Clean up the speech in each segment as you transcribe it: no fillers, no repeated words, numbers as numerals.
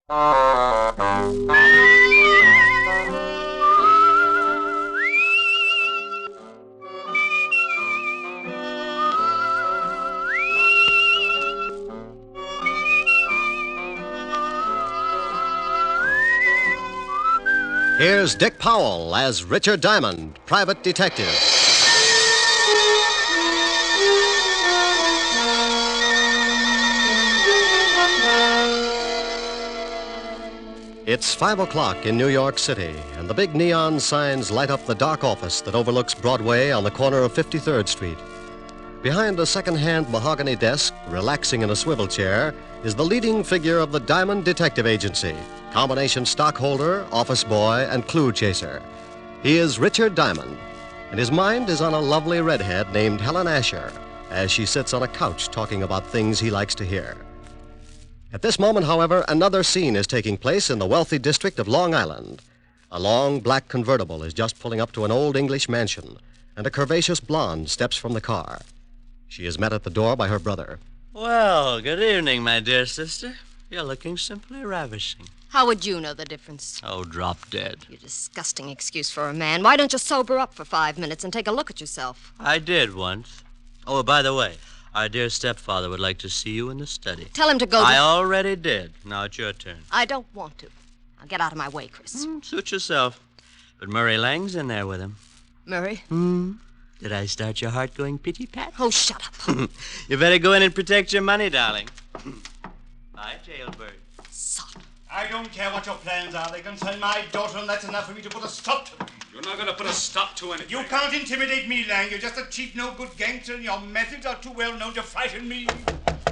Here's Dick Powell as Richard Diamond, private detective. It's 5 o'clock in New York City, and the big neon signs light up the dark office that overlooks Broadway on the corner of 53rd Street. Behind a second-hand mahogany desk, relaxing in a swivel chair, is the leading figure of the Diamond Detective Agency, combination stockholder, office boy, and clue chaser. He is Richard Diamond, and his mind is on a lovely redhead named Helen Asher as she sits on a couch talking about things he likes to hear. At this moment, however, another scene is taking place in the wealthy district of Long Island. A long black convertible is just pulling up to an old English mansion, and a curvaceous blonde steps from the car. She is met at the door by her brother. Well, good evening, my dear sister. You're looking simply ravishing. How would you know the difference? Oh, drop dead. You disgusting excuse for a man. Why don't you sober up for 5 minutes and take a look at yourself? I did once. Oh, by the way, our dear stepfather would like to see you in the study. Tell him to go. I already did. Now it's your turn. I don't want to. Now get out of my way, Chris. Suit yourself. But Murray Lang's in there with him. Murray? Did I start your heart going pitty-pat? Oh, shut up. You better go in and protect your money, darling. Bye, jailbird. Sod. I don't care what your plans are. They concern my daughter, and that's enough for me to put a stop to them. You're not going to put a stop to anything. You can't intimidate me, Lang. You're just a cheap, no-good gangster, and your methods are too well known to frighten me.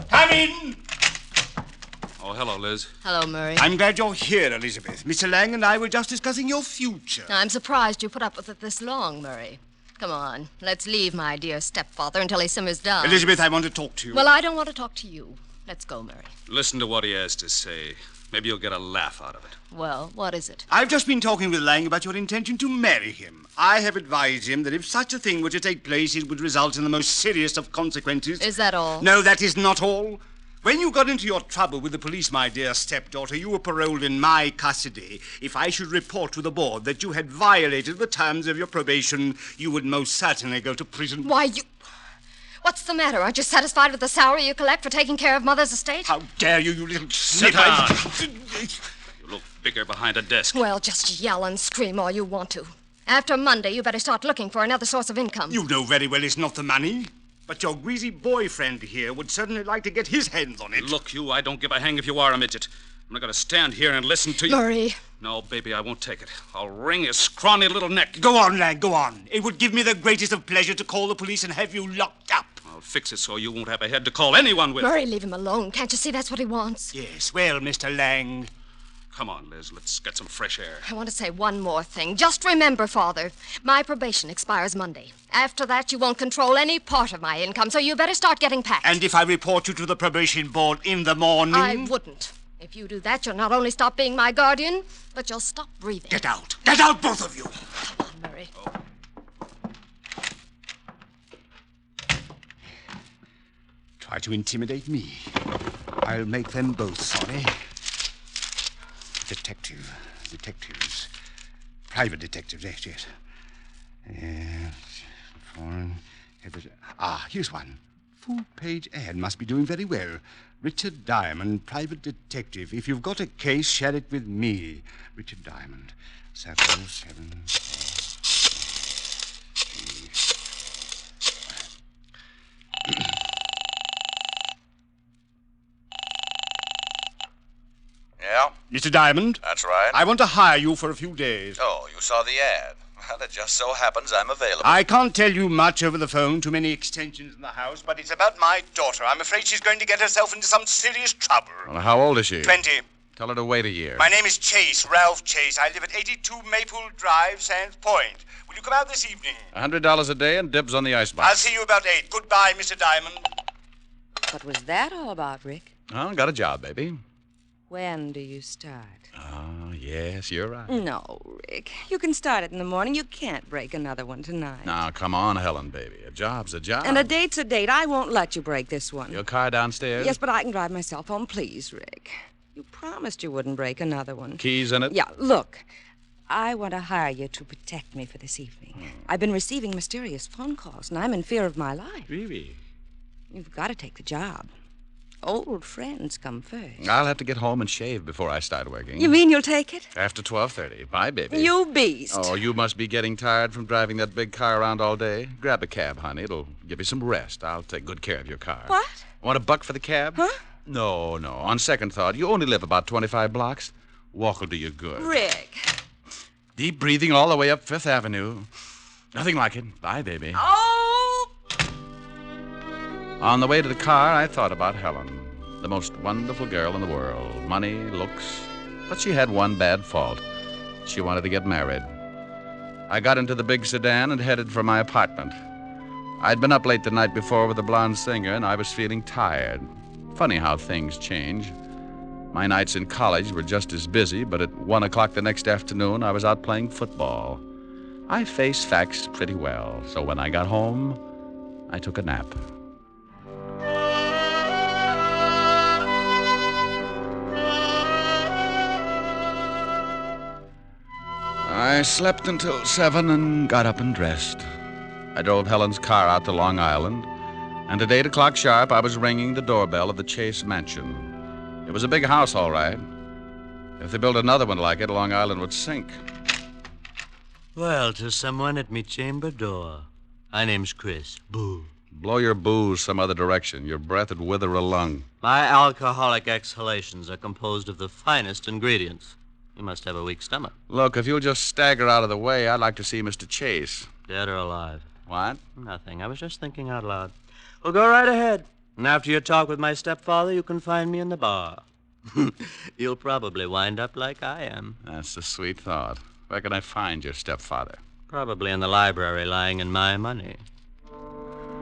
Come in! Oh, hello, Liz. Hello, Murray. I'm glad you're here, Elizabeth. Mr. Lang and I were just discussing your future. I'm surprised you put up with it this long, Murray. Come on, let's leave my dear stepfather until he simmers down. Elizabeth, I want to talk to you. Well, I don't want to talk to you. Let's go, Murray. Listen to what he has to say. Maybe you'll get a laugh out of it. Well, what is it? I've just been talking with Lang about your intention to marry him. I have advised him that if such a thing were to take place, it would result in the most serious of consequences. Is that all? No, that is not all. When you got into your trouble with the police, my dear stepdaughter, you were paroled in my custody. If I should report to the board that you had violated the terms of your probation, you would most certainly go to prison. Why, you... What's the matter? Aren't you satisfied with the salary you collect for taking care of Mother's estate? How dare you, you little Sit snip! down. You look bigger behind a desk. Well, just yell and scream all you want to. After Monday, you better start looking for another source of income. You know very well it's not the money. But your greasy boyfriend here would certainly like to get his hands on it. Look, you, I don't give a hang if you are a midget. I'm not going to stand here and listen to you. Murray. No, baby, I won't take it. I'll wring his scrawny little neck. Go on, lad, go on. It would give me the greatest of pleasure to call the police and have you locked up. I'll fix it so you won't have a head to call anyone with. Murray, leave him alone. Can't you see that's what he wants? Yes, well, Mr. Lang. Come on, Liz, let's get some fresh air. I want to say one more thing. Just remember, Father, my probation expires Monday. After that, you won't control any part of my income, so you better start getting packed. And if I report you to the probation board in the morning? I wouldn't. If you do that, you'll not only stop being my guardian, but you'll stop breathing. Get out. Get out, both of you. Come on, Murray. Try to intimidate me. I'll make them both sorry. Detectives. Private detectives, yes. Foreign. Here's one. Full-page ad must be doing very well. Richard Diamond, private detective. If you've got a case, share it with me. Richard Diamond. 7. Yeah? Mr. Diamond? That's right. I want to hire you for a few days. Oh, you saw the ad. Well, it just so happens I'm available. I can't tell you much over the phone, too many extensions in the house, but it's about my daughter. I'm afraid she's going to get herself into some serious trouble. Well, how old is she? 20. Tell her to wait a year. My name is Chase, Ralph Chase. I live at 82 Maple Drive, Sands Point. Will you come out this evening? $100 a day and dibs on the icebox. I'll see you about 8. Goodbye, Mr. Diamond. What was that all about, Rick? Oh, got a job, baby. When do you start? Oh, yes, you're right. No, Rick. You can start it in the morning. You can't break another one tonight. Now, come on, Helen, baby. A job's a job. And a date's a date. I won't let you break this one. Your car downstairs? Yes, but I can drive myself home. Please, Rick. You promised you wouldn't break another one. Keys in it? Yeah, look. I want to hire you to protect me for this evening. I've been receiving mysterious phone calls, and I'm in fear of my life. Really? You've got to take the job. Old friends come first. I'll have to get home and shave before I start working. You mean you'll take it? After 12:30. Bye, baby. You beast. Oh, you must be getting tired from driving that big car around all day. Grab a cab, honey. It'll give you some rest. I'll take good care of your car. What? Want $1 for the cab? Huh? No. On second thought, you only live about 25 blocks. Walk will do you good. Rick. Deep breathing all the way up Fifth Avenue. Nothing like it. Bye, baby. Oh! On the way to the car, I thought about Helen. The most wonderful girl in the world. Money, looks. But she had one bad fault. She wanted to get married. I got into the big sedan and headed for my apartment. I'd been up late the night before with a blonde singer, and I was feeling tired. Funny how things change. My nights in college were just as busy, but at 1 o'clock the next afternoon, I was out playing football. I face facts pretty well, so when I got home, I took a nap. I slept until 7 and got up and dressed. I drove Helen's car out to Long Island, and at 8 o'clock sharp, I was ringing the doorbell of the Chase Mansion. It was a big house, all right. If they built another one like it, Long Island would sink. Well, to someone at me chamber door. My name's Chris. Boo. Blow your booze some other direction. Your breath would wither a lung. My alcoholic exhalations are composed of the finest ingredients. You must have a weak stomach. Look, if you'll just stagger out of the way, I'd like to see Mr. Chase. Dead or alive? What? Nothing. I was just thinking out loud. Well, go right ahead. And after your talk with my stepfather, you can find me in the bar. You'll probably wind up like I am. That's a sweet thought. Where can I find your stepfather? Probably in the library, lying in my money.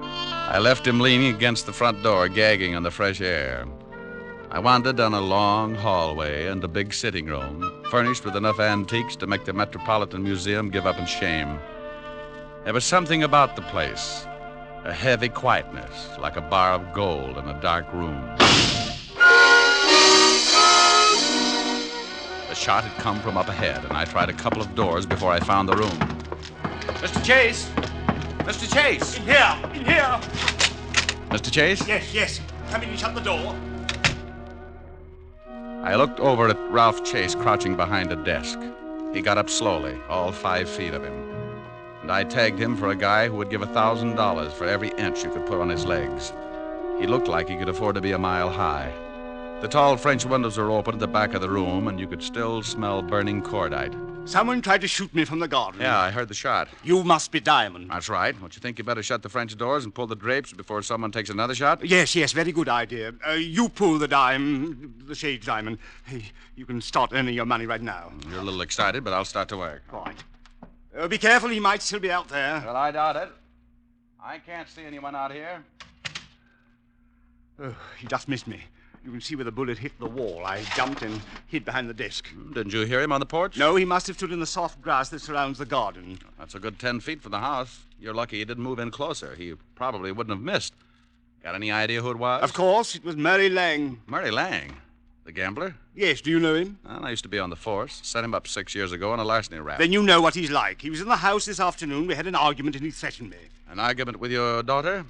I left him leaning against the front door, gagging on the fresh air. I wandered down a long hallway and a big sitting room, furnished with enough antiques to make the Metropolitan Museum give up in shame. There was something about the place, a heavy quietness, like a bar of gold in a dark room. The shot had come from up ahead, and I tried a couple of doors before I found the room. Mr. Chase! Mr. Chase! In here! Mr. Chase? Yes. Come in and shut the door. I looked over at Ralph Chase crouching behind a desk. He got up slowly, all 5 feet of him. And I tagged him for a guy who would give $1,000 for every inch you could put on his legs. He looked like he could afford to be a mile high. The tall French windows were open at the back of the room, and you could still smell burning cordite. Someone tried to shoot me from the garden. Yeah, I heard the shot. You must be Diamond. That's right. Don't you think you better shut the French doors and pull the drapes before someone takes another shot? Yes, very good idea. You pull the shade diamond. Hey, you can start earning your money right now. You're a little excited, but I'll start to work. Right. Be careful, he might still be out there. Well, I doubt it. I can't see anyone out here. Oh, he just missed me. You can see where the bullet hit the wall. I jumped and hid behind the desk. Didn't you hear him on the porch? No, he must have stood in the soft grass that surrounds the garden. That's a good 10 feet from the house. You're lucky he didn't move in closer. He probably wouldn't have missed. Got any idea who it was? Of course, it was Murray Lang. Murray Lang? The gambler? Yes, do you know him? Well, I used to be on the force. Set him up 6 years ago on a larceny rap. Then you know what he's like. He was in the house this afternoon. We had an argument and he threatened me. An argument with your daughter?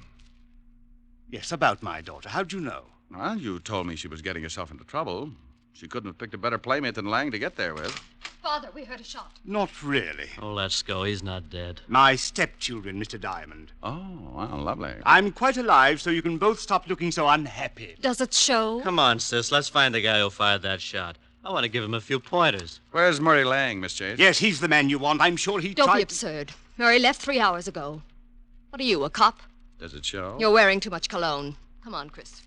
Yes, about my daughter. How'd you know? Well, you told me she was getting herself into trouble. She couldn't have picked a better playmate than Lang to get there with. Father, we heard a shot. Not really. Oh, let's go. He's not dead. My stepchildren, Mr. Diamond. Oh, well, lovely. I'm quite alive, so you can both stop looking so unhappy. Does it show? Come on, sis. Let's find the guy who fired that shot. I want to give him a few pointers. Where's Murray Lang, Miss Chase? Yes, he's the man you want. I'm sure he Don't tried... be absurd. Murray left 3 hours ago. What are you, a cop? Does it show? You're wearing too much cologne. Come on, Chris.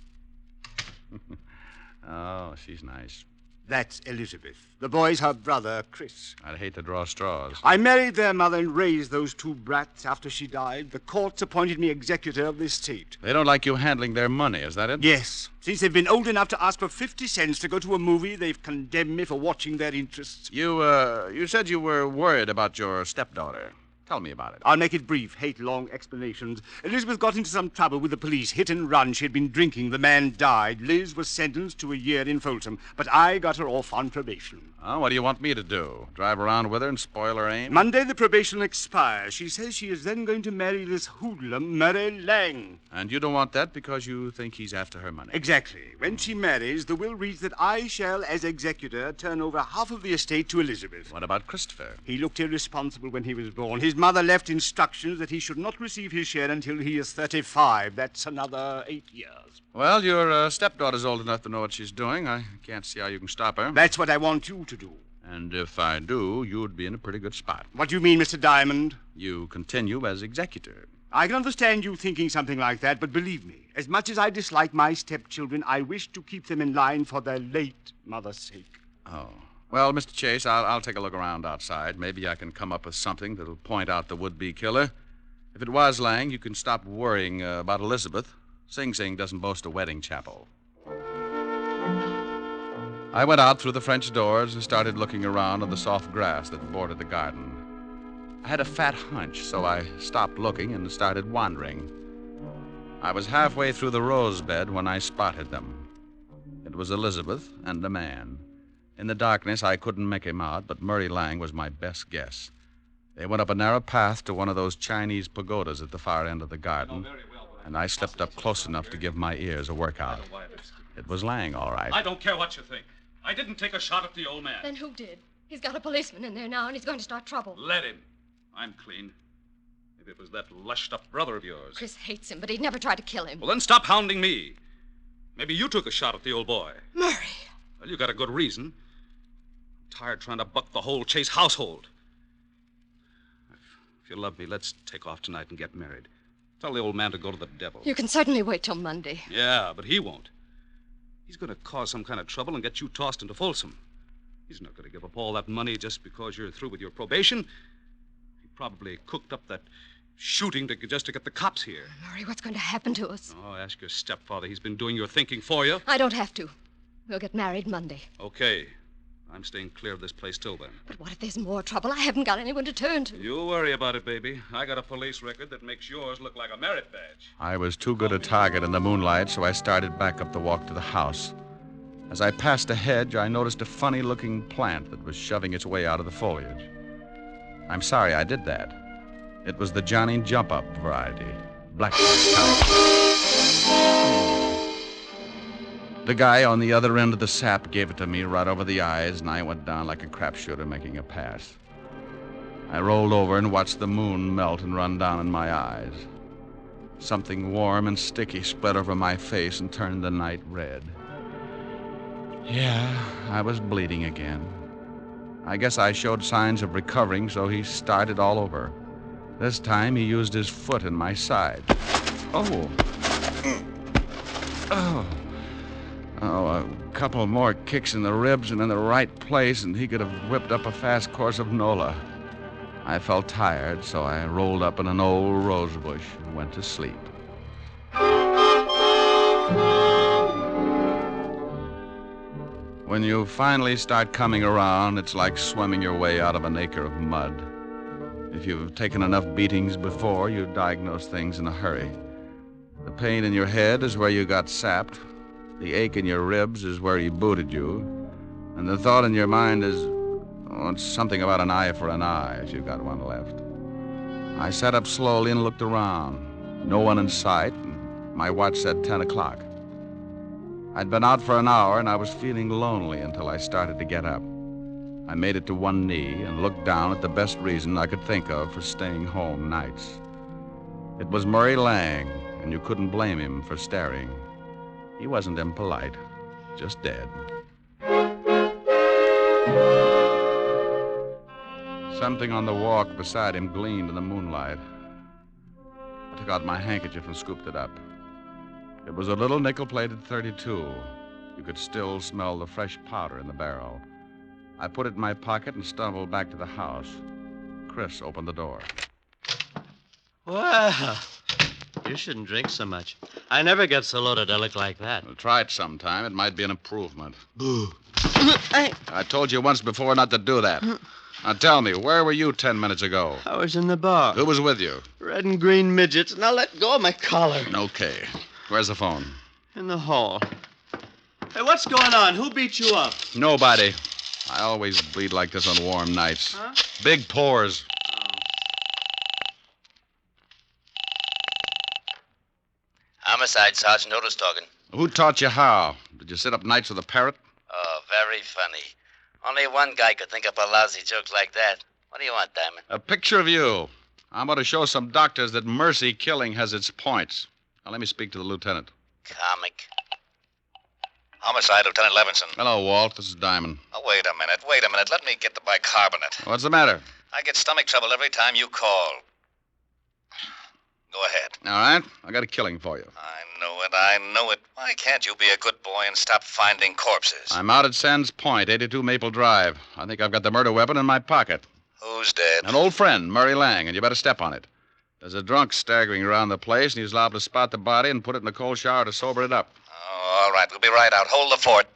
Oh, she's nice. That's Elizabeth. The boy's her brother, Chris. I'd hate to draw straws. I married their mother and raised those 2 brats after she died. The courts appointed me executor of the estate. They don't like you handling their money, is that it? Yes. Since they've been old enough to ask for 50 cents to go to a movie, they've condemned me for watching their interests. You said you were worried about your stepdaughter. Tell me about it. I'll make it brief. Hate long explanations. Elizabeth got into some trouble with the police. Hit and run. She had been drinking. The man died. Liz was sentenced to a year in Folsom. But I got her off on probation. Oh, what do you want me to do? Drive around with her and spoil her aim? Monday the probation expires. She says she is then going to marry this hoodlum, Murray Lang. And you don't want that because you think he's after her money? Exactly. When she marries, the will reads that I shall, as executor, turn over half of the estate to Elizabeth. What about Christopher? He looked irresponsible when he was born. His mother left instructions that he should not receive his share until he is 35. That's another 8 years. Well, your stepdaughter's old enough to know what she's doing. I can't see how you can stop her. That's what I want you to do. And if I do, you'd be in a pretty good spot. What do you mean, Mr. Diamond? You continue as executor. I can understand you thinking something like that, but believe me, as much as I dislike my stepchildren, I wish to keep them in line for their late mother's sake. Oh. Well, Mr. Chase, I'll take a look around outside. Maybe I can come up with something that'll point out the would-be killer. If it was Lang, you can stop worrying about Elizabeth. Sing Sing doesn't boast a wedding chapel. I went out through the French doors and started looking around on the soft grass that bordered the garden. I had a fat hunch, so I stopped looking and started wandering. I was halfway through the rose bed when I spotted them. It was Elizabeth and a man. In the darkness, I couldn't make him out, but Murray Lang was my best guess. They went up a narrow path to one of those Chinese pagodas at the far end of the garden, and I slipped up close enough to give my ears a workout. It was Lang, all right. I don't care what you think. I didn't take a shot at the old man. Then who did? He's got a policeman in there now, and he's going to start trouble. Let him. I'm clean. Maybe it was that lushed-up brother of yours. Chris hates him, but he'd never try to kill him. Well, then stop hounding me. Maybe you took a shot at the old boy. Murray. Well, you got a good reason. I'm tired trying to buck the whole Chase household. If you love me, let's take off tonight and get married. Tell the old man to go to the devil. You can certainly wait till Monday. Yeah, but he won't. He's going to cause some kind of trouble and get you tossed into Folsom. He's not going to give up all that money just because you're through with your probation. He probably cooked up that shooting just to get the cops here. Murray, what's going to happen to us? Oh, ask your stepfather. He's been doing your thinking for you. I don't have to. We'll get married Monday. Okay. I'm staying clear of this place till then. But what if there's more trouble? I haven't got anyone to turn to. You worry about it, baby. I got a police record that makes yours look like a merit badge. I was too good a target in the moonlight, so I started back up the walk to the house. As I passed a hedge, I noticed a funny-looking plant that was shoving its way out of the foliage. I'm sorry I did that. It was the Johnny Jump-Up variety. Blackjack type. The guy on the other end of the sap gave it to me right over the eyes, and I went down like a crapshooter making a pass. I rolled over and watched the moon melt and run down in my eyes. Something warm and sticky spread over my face and turned the night red. Yeah, I was bleeding again. I guess I showed signs of recovering, so he started all over. This time he used his foot in my side. Oh, a couple more kicks in the ribs and in the right place, and he could have whipped up a fast course of Nola. I felt tired, so I rolled up in an old rose bush and went to sleep. When you finally start coming around, it's like swimming your way out of an acre of mud. If you've taken enough beatings before, you diagnose things in a hurry. The pain in your head is where you got sapped. The ache in your ribs is where he booted you. And the thought in your mind is, it's something about an eye for an eye, if you've got one left. I sat up slowly and looked around. No one in sight, and my watch said 10 o'clock. I'd been out for an hour, and I was feeling lonely until I started to get up. I made it to one knee and looked down at the best reason I could think of for staying home nights. It was Murray Lang, and you couldn't blame him for staring. He wasn't impolite, just dead. Something on the walk beside him gleamed in the moonlight. I took out my handkerchief and scooped it up. It was a little nickel-plated .32. You could still smell the fresh powder in the barrel. I put it in my pocket and stumbled back to the house. Chris opened the door. Well, you shouldn't drink so much. I never get so loaded I look like that. Well, try it sometime. It might be an improvement. Boo. I told you once before not to do that. Now tell me, where were you 10 minutes ago? I was in the bar. Who was with you? Red and green midgets. Now let go of my collar. Okay. Where's the phone? In the hall. Hey, what's going on? Who beat you up? Nobody. I always bleed like this on warm nights. Huh? Big pores. Homicide, Sergeant Otis talking. Who taught you how? Did you sit up nights with a parrot? Oh, very funny. Only one guy could think up a lousy joke like that. What do you want, Diamond? A picture of you. I'm going to show some doctors that mercy killing has its points. Now, let me speak to the lieutenant. Comic. Homicide, Lieutenant Levinson. Hello, Walt. This is Diamond. Oh, wait a minute. Let me get the bicarbonate. What's the matter? I get stomach trouble every time you call. Go ahead. All right. I got a killing for you. I know it. Why can't you be a good boy and stop finding corpses? I'm out at Sands Point, 82 Maple Drive. I think I've got the murder weapon in my pocket. Who's dead? An old friend, Murray Lang, and you better step on it. There's a drunk staggering around the place, and he's liable to spot the body and put it in a cold shower to sober it up. Oh, all right. We'll be right out. Hold the fort.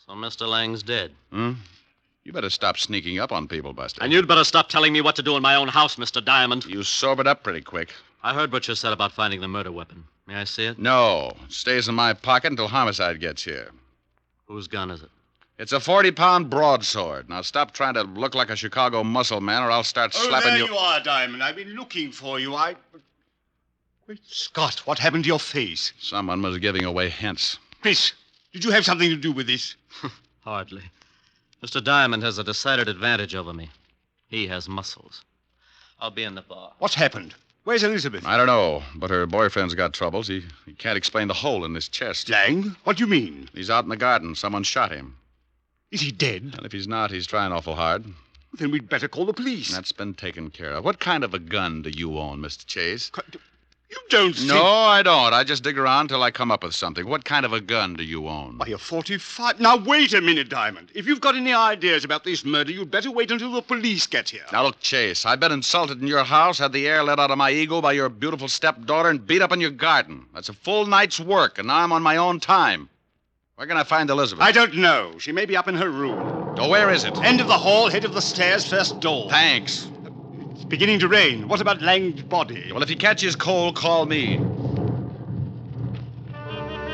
So Mr. Lang's dead. You better stop sneaking up on people, Buster. And you'd better stop telling me what to do in my own house, Mr. Diamond. You sobered up pretty quick. I heard what you said about finding the murder weapon. May I see it? No. It stays in my pocket until homicide gets here. Whose gun is it? It's a 40-pound broadsword. Now stop trying to look like a Chicago muscle man, or I'll start slapping there you. you are, Diamond. I've been looking for you. Wait, Scott, what happened to your face? Someone was giving away hints. Chris, did you have something to do with this? Hardly. Mr. Diamond has a decided advantage over me. He has muscles. I'll be in the bar. What's happened? Where's Elizabeth? I don't know, but her boyfriend's got troubles. He can't explain the hole in his chest. Lang? What do you mean? He's out in the garden. Someone shot him. Is he dead? And if he's not, he's trying awful hard. Then we'd better call the police. That's been taken care of. What kind of a gun do you own, Mr. Chase? You don't think... No, I don't. I just dig around till I come up with something. What kind of a gun do you own? Why, a 45... Now, wait a minute, Diamond. If you've got any ideas about this murder, you'd better wait until the police get here. Now, look, Chase, I've been insulted in your house, had the air let out of my ego by your beautiful stepdaughter, and beat up in your garden. That's a full night's work, and now I'm on my own time. Where can I find Elizabeth? I don't know. She may be up in her room. Oh, where is it? End of the hall, head of the stairs, first door. Thanks. It's beginning to rain. What about Lang's body? Well, if he catches cold, call me.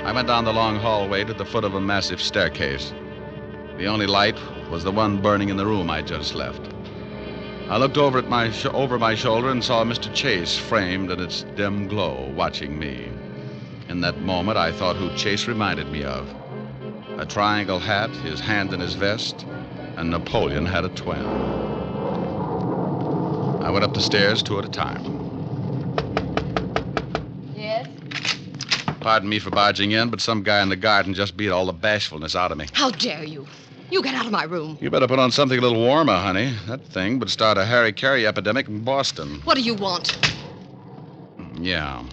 I went down the long hallway to the foot of a massive staircase. The only light was the one burning in the room I just left. I looked over at over my shoulder and saw Mr. Chase framed in its dim glow, watching me. In that moment, I thought who Chase reminded me of. A triangle hat, his hand in his vest, and Napoleon had a twin. I went up the stairs 2 at a time. Yes? Pardon me for barging in, but some guy in the garden just beat all the bashfulness out of me. How dare you? You get out of my room. You better put on something a little warmer, honey. That thing would start a Harry Carey epidemic in Boston. What do you want? Yeah.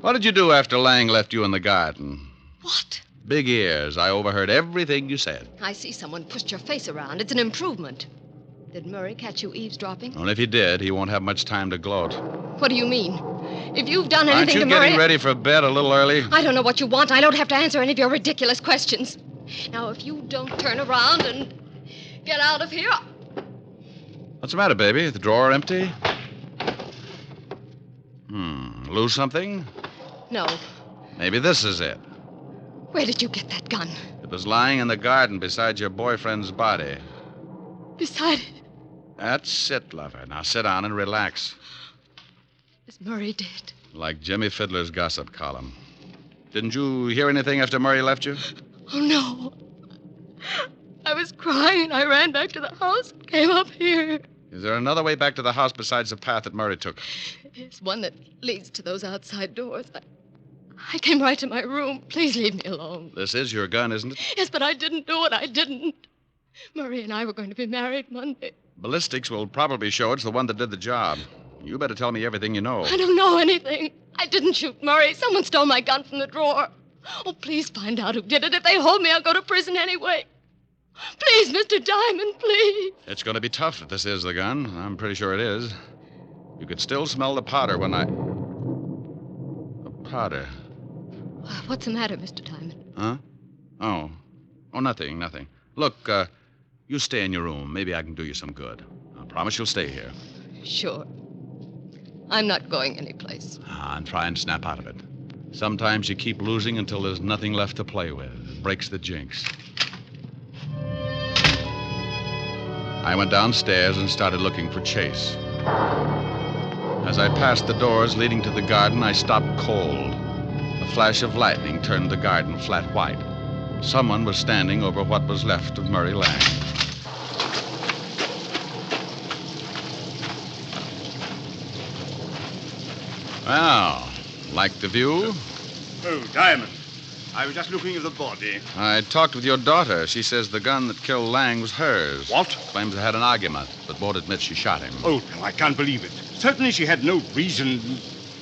What did you do after Lang left you in the garden? What? Big ears. I overheard everything you said. I see someone pushed your face around. It's an improvement. Did Murray catch you eavesdropping? Well, if he did, he won't have much time to gloat. What do you mean? If you've done anything to Aren't you Murray... getting ready for bed a little early? I don't know what you want. I don't have to answer any of your ridiculous questions. Now, if you don't turn around and get out of here... What's the matter, baby? The drawer empty? Lose something? No. Maybe this is it. Where did you get that gun? It was lying in the garden beside your boyfriend's body. Beside it. That's it, lover. Now sit down and relax. Is Murray dead? Like Jimmy Fiddler's gossip column. Didn't you hear anything after Murray left you? Oh, no. I was crying and I ran back to the house and came up here. Is there another way back to the house besides the path that Murray took? It's one that leads to those outside doors. I came right to my room. Please leave me alone. This is your gun, isn't it? Yes, but I didn't do it. I didn't. Murray and I were going to be married Monday. Ballistics will probably show it's the one that did the job. You better tell me everything you know. I don't know anything. I didn't shoot Murray. Someone stole my gun from the drawer. Oh, please find out who did it. If they hold me, I'll go to prison anyway. Please, Mr. Diamond, please. It's going to be tough if this is the gun. I'm pretty sure it is. You could still smell the powder when I... The powder. What's the matter, Mr. Diamond? Huh? Oh, nothing. Look, You stay in your room. Maybe I can do you some good. I promise you'll stay here. Sure. I'm not going anyplace. And try and snap out of it. Sometimes you keep losing until there's nothing left to play with. It breaks the jinx. I went downstairs and started looking for Chase. As I passed the doors leading to the garden, I stopped cold. A flash of lightning turned the garden flat white. Someone was standing over what was left of Murray Lang. Well, like the view? Oh, Diamond. I was just looking at the body. I talked with your daughter. She says the gun that killed Lang was hers. What? Claims they had an argument, but won't admit she shot him. Oh, no, I can't believe it. Certainly she had no reason.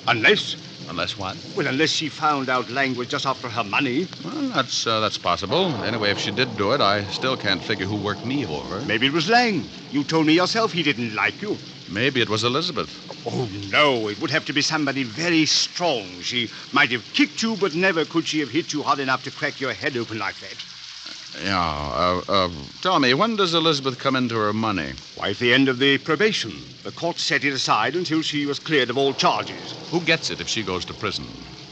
Unless... Unless what? Well, unless she found out Lang was just after her money. Well, that's possible. Anyway, if she did do it, I still can't figure who worked me over. Maybe it was Lang. You told me yourself he didn't like you. Maybe it was Elizabeth. Oh, no. It would have to be somebody very strong. She might have kicked you, but never could she have hit you hard enough to crack your head open like that. Yeah, tell me, when does Elizabeth come into her money? Why, at the end of the probation. The court set it aside until she was cleared of all charges. Who gets it if she goes to prison?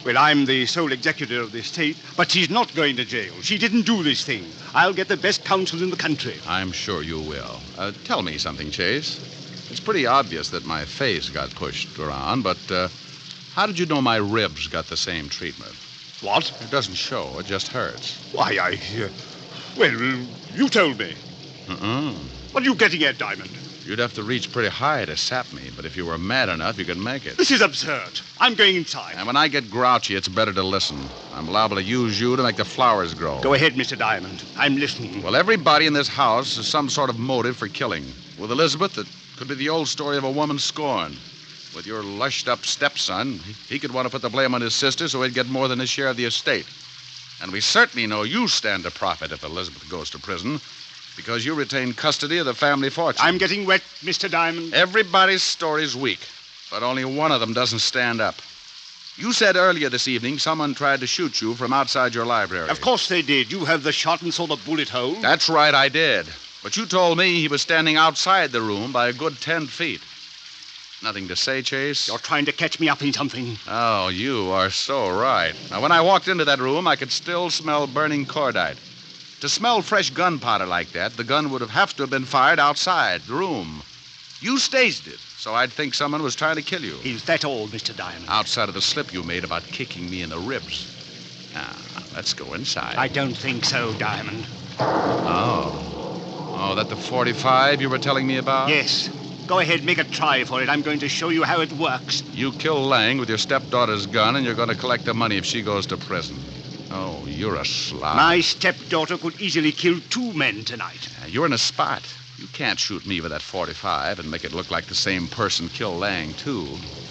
Well, I'm the sole executor of the estate, but she's not going to jail. She didn't do this thing. I'll get the best counsel in the country. I'm sure you will. Tell me something, Chase. It's pretty obvious that my face got pushed around, but how did you know my ribs got the same treatment? What? It doesn't show. It just hurts. Why, well, you told me. What are you getting at, Diamond? You'd have to reach pretty high to sap me, but if you were mad enough, you could make it. This is absurd. I'm going inside. And when I get grouchy, it's better to listen. I'm liable to use you to make the flowers grow. Go ahead, Mr. Diamond. I'm listening. Well, everybody in this house has some sort of motive for killing. With Elizabeth, it could be the old story of a woman scorned. With your lushed-up stepson, he could want to put the blame on his sister so he'd get more than his share of the estate. And we certainly know you stand to profit if Elizabeth goes to prison, because you retain custody of the family fortune. I'm getting wet, Mr. Diamond. Everybody's story's weak, but only one of them doesn't stand up. You said earlier this evening someone tried to shoot you from outside your library. Of course they did. You have the shot and saw the bullet hole. That's right, I did. But you told me he was standing outside the room by a good 10 feet. Nothing to say, Chase? You're trying to catch me up in something. Oh, you are so right. Now, when I walked into that room, I could still smell burning cordite. To smell fresh gunpowder like that, the gun would have to have been fired outside the room. You staged it, so I'd think someone was trying to kill you. Is that all, Mr. Diamond? Outside of the slip you made about kicking me in the ribs. Now, let's go inside. I don't think so, Diamond. Oh, that the 45 you were telling me about? Yes. Go ahead, make a try for it. I'm going to show you how it works. You kill Lang with your stepdaughter's gun, and you're going to collect the money if she goes to prison. Oh, you're a slob. My stepdaughter could easily kill 2 men tonight. You're in a spot. You can't shoot me with that 45 and make it look like the same person killed Lang, too.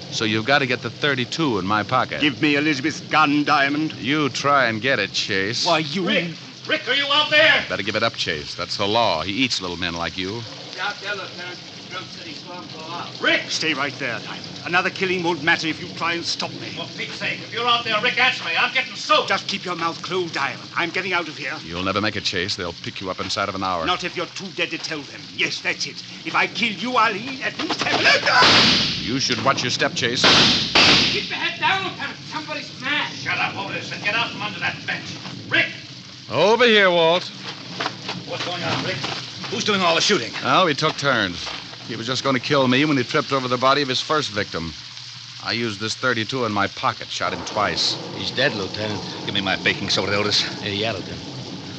So you've got to get the 32 in my pocket. Give me Elizabeth's gun, Diamond. You try and get it, Chase. Why, you... Rick, are you out there? Better give it up, Chase. That's the law. He eats little men like you. Out there, Lieutenant. Drum said he saw him go out. Rick! Stay right there, Diamond. Another killing won't matter if you try and stop me. For Pete's sake, if you're out there, Rick, answer me. I'm getting soaked. Just keep your mouth closed, Diamond. I'm getting out of here. You'll never make it, Chase. They'll pick you up inside of an hour. Not if you're too dead to tell them. Yes, that's it. If I kill you, I'll at least have... You should watch your step, Chase. Keep your head down, Lieutenant. Somebody's mad. Shut up, Otis, and get out from under that bench. Rick! Over here, Walt. What's going on, Rick? Who's doing all the shooting? Well, we took turns. He was just going to kill me when he tripped over the body of his first victim. I used this 32 in my pocket, shot him twice. He's dead, Lieutenant. Give me my baking soda, Otis. Yeah, Lieutenant.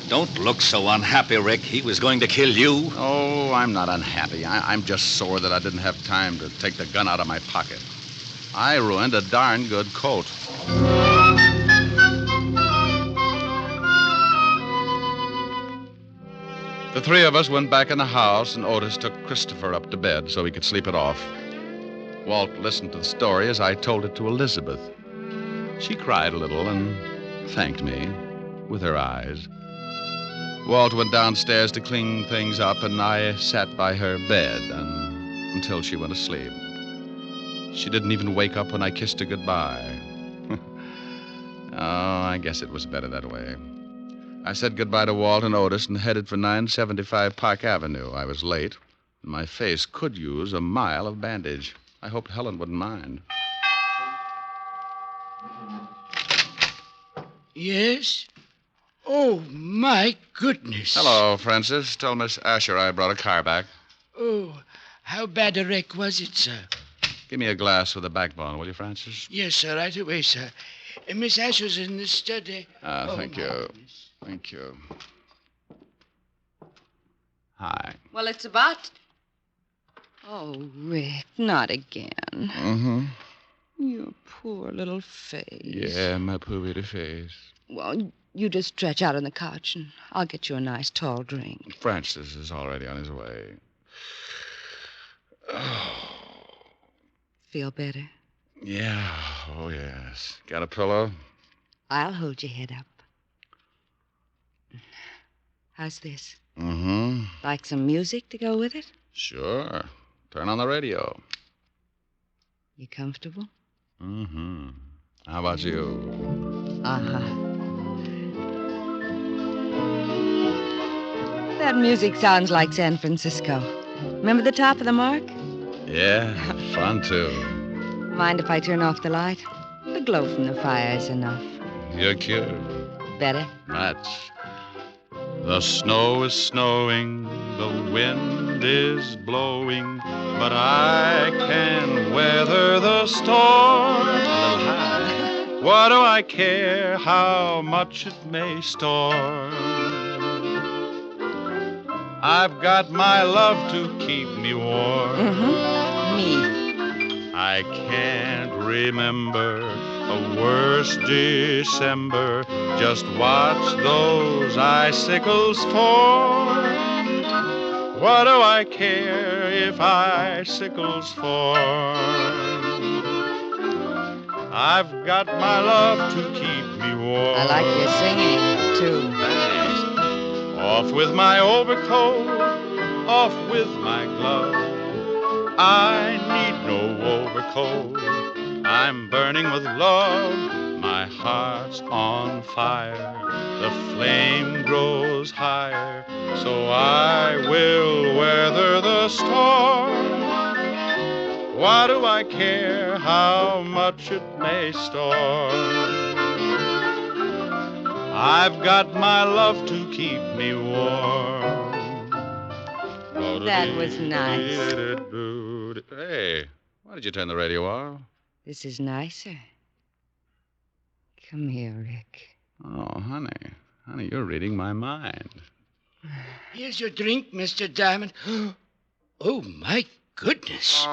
Don't look so unhappy, Rick. He was going to kill you. Oh, I'm not unhappy. I'm just sore that I didn't have time to take the gun out of my pocket. I ruined a darn good coat. The 3 of us went back in the house, and Otis took Christopher up to bed so he could sleep it off. Walt listened to the story as I told it to Elizabeth. She cried a little and thanked me with her eyes. Walt went downstairs to clean things up, and I sat by her bed until she went to sleep. She didn't even wake up when I kissed her goodbye. Oh, I guess it was better that way. I said goodbye to Walt and Otis and headed for 975 Park Avenue. I was late, and my face could use a mile of bandage. I hoped Helen wouldn't mind. Yes? Oh, my goodness. Hello, Francis. Tell Miss Asher I brought a car back. Oh, how bad a wreck was it, sir? Give me a glass with a backbone, will you, Francis? Yes, sir, right away, sir. Miss Asher's in the study. Thank you. Goodness. Thank you. Hi. Well, it's about... Oh, Rick, not again. Mm-hmm. Your poor little face. Yeah, my poor little face. Well, you just stretch out on the couch, and I'll get you a nice tall drink. Francis is already on his way. Feel better? Yeah, oh, yes. Got a pillow? I'll hold your head up. How's this? Mm-hmm. Like some music to go with it? Sure. Turn on the radio. You comfortable? Mm-hmm. How about you? Uh-huh. That music sounds like San Francisco. Remember the top of the mark? Yeah, fun, too. Mind if I turn off the light? The glow from the fire is enough. You're cute. Better? Much. The snow is snowing, the wind is blowing, but I can weather the storm. A little high. What do I care how much it may storm? I've got my love to keep me warm. Mm-hmm. Me. I can't remember a worse December. Just watch those icicles fall. What do I care if icicles fall? I've got my love to keep me warm. I like your singing, too. Thanks. Off with my overcoat, off with my glove. I need no overcoat. I'm burning with love. My heart's on fire. The flame grows higher. So I will weather the storm. Why do I care how much it may storm? I've got my love to keep me warm. That was nice. Hey, why did you turn the radio off? This is nicer. Come here, Rick. Oh, honey. Honey, you're reading my mind. Here's your drink, Mr. Diamond. Oh, my goodness.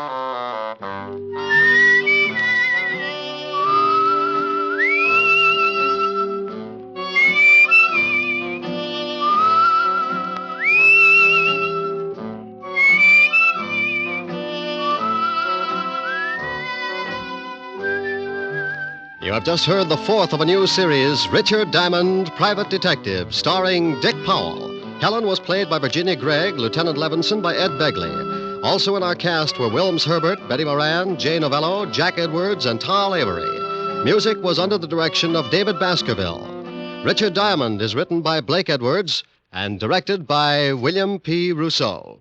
You have just heard the fourth of a new series, Richard Diamond, Private Detective, starring Dick Powell. Helen was played by Virginia Gregg, Lieutenant Levinson by Ed Begley. Also in our cast were Wilms Herbert, Betty Moran, Jay Novello, Jack Edwards, and Tal Avery. Music was under the direction of David Baskerville. Richard Diamond is written by Blake Edwards and directed by William P. Rousseau.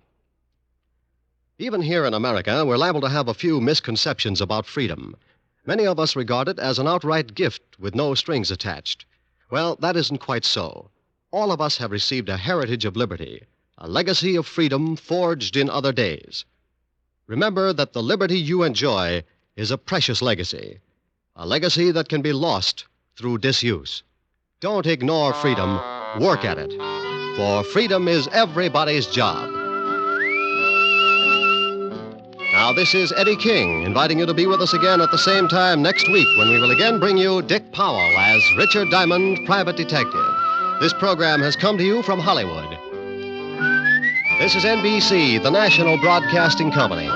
Even here in America, we're liable to have a few misconceptions about freedom. Many of us regard it as an outright gift with no strings attached. Well, that isn't quite so. All of us have received a heritage of liberty, a legacy of freedom forged in other days. Remember that the liberty you enjoy is a precious legacy, a legacy that can be lost through disuse. Don't ignore freedom, work at it, for freedom is everybody's job. Now, this is Eddie King, inviting you to be with us again at the same time next week when we will again bring you Dick Powell as Richard Diamond, Private Detective. This program has come to you from Hollywood. This is NBC, the national broadcasting company.